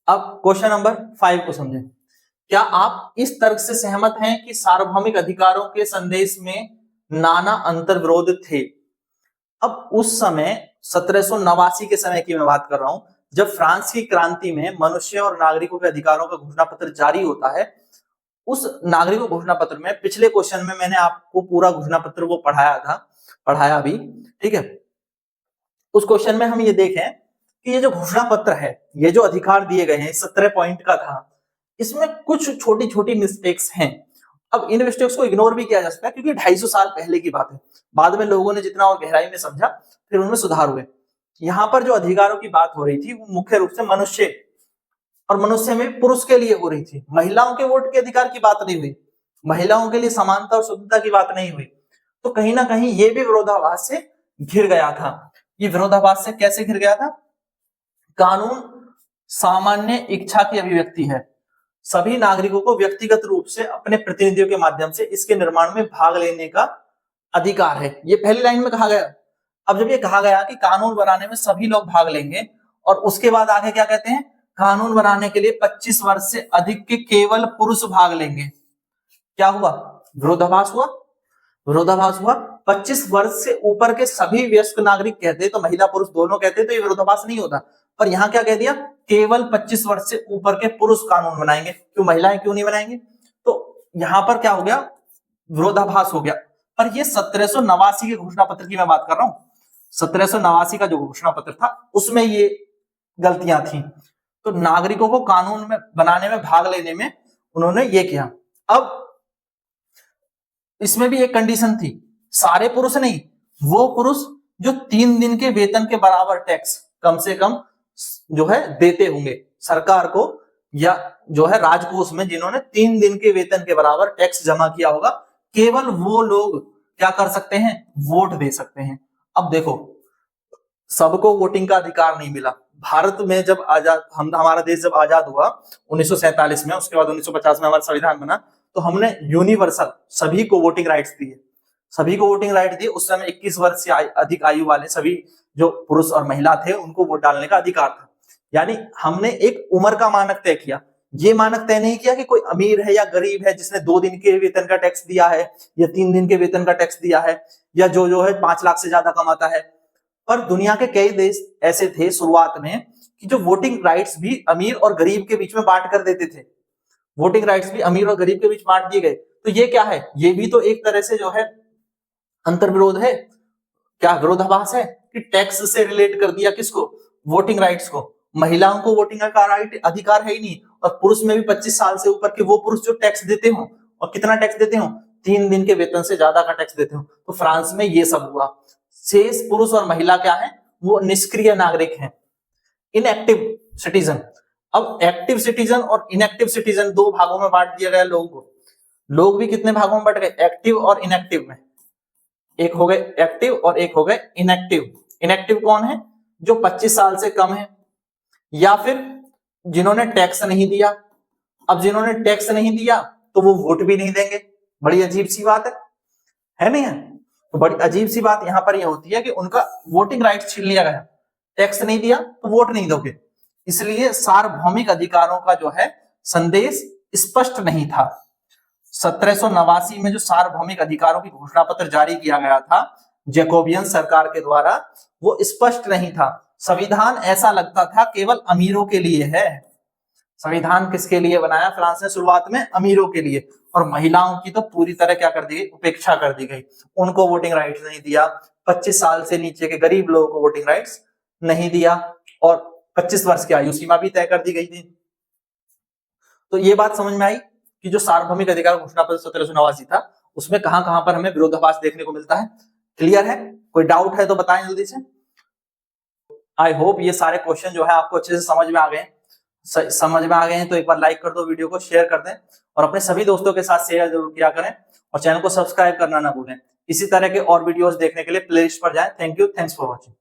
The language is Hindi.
अब क्वेश्चन नंबर 5 को समझें। क्या आप इस तर्क से सहमत हैं कि सार्वभौमिक अधिकारों के संदेश में नाना अंतर्विरोध थे? अब उस समय 1789 के समय की मैं बात कर रहा हूं, जब फ्रांस की क्रांति में मनुष्य और नागरिकों के अधिकारों का घोषणा पत्र जारी होता है। उस नागरिकों घोषणा पत्र में पिछले क्वेश्चन में मैंने आपको पूरा घोषणा पत्र को पढ़ाया भी, ठीक है। उस क्वेश्चन में हम ये देखें कि ये जो घोषणा पत्र है, ये जो अधिकार दिए गए हैं 17 पॉइंट का था, इसमें कुछ छोटी छोटी मिस्टेक्स हैं। अब इन मिस्टेक्स को इग्नोर भी किया जा सकता है क्योंकि 250 साल पहले की बात है। बाद में लोगों ने जितना और गहराई में समझा, फिर उनमें सुधार हुए। यहाँ पर जो अधिकारों की बात हो रही थी वो मुख्य रूप से मनुष्य और मनुष्य में पुरुष के लिए हो रही थी। महिलाओं के वोट के अधिकार की बात नहीं हुई, महिलाओं के लिए समानता और शुद्धता की बात नहीं हुई। तो कहीं ना कहीं ये भी विरोधाभास से घिर गया था। ये विरोधाभास से कैसे घिर गया था? कानून सामान्य इच्छा की अभिव्यक्ति है। सभी नागरिकों को व्यक्तिगत रूप से अपने प्रतिनिधियों के माध्यम से इसके निर्माण में भाग लेने का अधिकार है। ये पहली लाइन में कहा गया। अब जब ये कहा गया कि कानून बनाने में सभी लोग भाग लेंगे, और उसके बाद आगे क्या कहते हैं? कानून बनाने के लिए 25 वर्ष से अधिक के केवल पुरुष भाग लेंगे। क्या हुआ? विरोधाभास हुआ। विरोधाभास हुआ। 25 वर्ष से ऊपर के सभी वयस्क नागरिक कहते तो महिला पुरुष दोनों कहते तो ये विरोधाभास नहीं होता, पर यहाँ क्या कह दिया? केवल 25 वर्ष से ऊपर के पुरुष कानून बनाएंगे। क्यों महिलाएं क्यों नहीं बनाएंगे? तो यहाँ पर क्या हो गया? विरोधाभास हो गया। पर ये 1789 के घोषणा पत्र की मैं बात कर रहा हूं। 1789 का जो घोषणा पत्र था उसमें ये गलतियां थी। तो नागरिकों को कानून में बनाने में भाग लेने में उन्होंने ये किया। अब इसमें भी एक कंडीशन थी, सारे पुरुष नहीं, वो पुरुष जो 3 दिन के वेतन के बराबर टैक्स कम से कम जो है देते होंगे सरकार को, या जो है राजकोष में जिन्होंने 3 दिन के वेतन के बराबर टैक्स जमा किया होगा, केवल वो लोग क्या कर सकते हैं? वोट दे सकते हैं। अब देखो, सबको वोटिंग का अधिकार नहीं मिला। भारत में जब हमारा देश जब आजाद हुआ 1947 में, उसके बाद 1950 में हमारा संविधान बना, तो हमने यूनिवर्सल सभी को वोटिंग राइट्स दिए। सभी को वोटिंग राइट दिए। उस समय 21 वर्ष से अधिक आयु वाले सभी जो पुरुष और महिला थे उनको वोट डालने का अधिकार था। यानी हमने एक उम्र का मानक तय किया। ये मानक तय नहीं किया कि कोई अमीर है या गरीब है जिसने 2 दिन के वेतन का टैक्स दिया है या 3 दिन के वेतन का टैक्स दिया है, या जो है 5 लाख से ज्यादा कमाता है। पर दुनिया के कई देश ऐसे थे शुरुआत में कि जो वोटिंग राइट्स भी अमीर और गरीब के बीच में बांट कर देते थे। वोटिंग राइट्स भी अमीर और गरीब के बीच बांट दिए गए। तो ये क्या है? ये भी तो एक तरह से जो है अंतर्विरोध है। क्या विरोधाभास है कि टैक्स से रिलेट कर दिया किसको? वोटिंग राइट्स को। महिलाओं को वोटिंग का राइट अधिकार है ही नहीं, और पुरुष में भी 25 साल से ऊपर के वो पुरुष जो टैक्स देते हो, और कितना टैक्स देते हो? 3 दिन के वेतन से ज्यादा का टैक्स देते हो। तो फ्रांस में ये सब हुआ। शेष पुरुष और महिला क्या है? वो निष्क्रिय नागरिक हैं, इनएक्टिव सिटीजन। अब एक्टिव सिटीजन और इनएक्टिव सिटीजन 2 भागों में बांट दिया गया लोगों को। लोग भी कितने भागों में बट गए? एक्टिव और इनएक्टिव में। एक हो गए एक्टिव और एक हो गए इनएक्टिव। इनएक्टिव कौन है? जो 25 साल से कम है, या फिर जिन्होंने टैक्स नहीं दिया। अब जिन्होंने टैक्स नहीं दिया तो वो वोट भी नहीं देंगे। बड़ी अजीब सी बात है नहीं है? तो बड़ी अजीब सी बात यहां पर यह होती है कि उनका वोटिंग राइट छीन लिया गया। टैक्स नहीं दिया तो वोट नहीं दोगे। इसलिए सार्वभौमिक अधिकारों का जो है संदेश स्पष्ट नहीं था। 1789 में जो सार्वभौमिक अधिकारों की घोषणा पत्र जारी किया गया था जैकोबियन सरकार के द्वारा, वो स्पष्ट नहीं था। संविधान ऐसा लगता था केवल अमीरों के लिए है। संविधान किसके लिए बनाया फ्रांस ने शुरुआत में? अमीरों के लिए। और महिलाओं की तो पूरी तरह क्या कर दी गई? उपेक्षा कर दी गई। उनको वोटिंग राइट्स नहीं दिया। 25 साल से नीचे के गरीब लोगों को वोटिंग राइट्स नहीं दिया, और 25 वर्ष की आयु सीमा भी तय कर दी गई थी। तो ये बात समझ में आई कि जो सार्वभौमिक अधिकार घोषणा पत्र 1789 था उसमें कहां पर हमें विरोधाभास देखने को मिलता है। क्लियर है? कोई डाउट है तो बताएं जल्दी से। आई होप ये सारे क्वेश्चन जो है आपको अच्छे से समझ में आ गए। समझ में आ गए हैं तो एक बार लाइक कर दो, वीडियो को शेयर कर दें, और अपने सभी दोस्तों के साथ शेयर जरूर किया करें, और चैनल को सब्सक्राइब करना ना भूलें। इसी तरह के और वीडियोस देखने के लिए प्लेलिस्ट पर जाएं। Thank you, thanks for watching.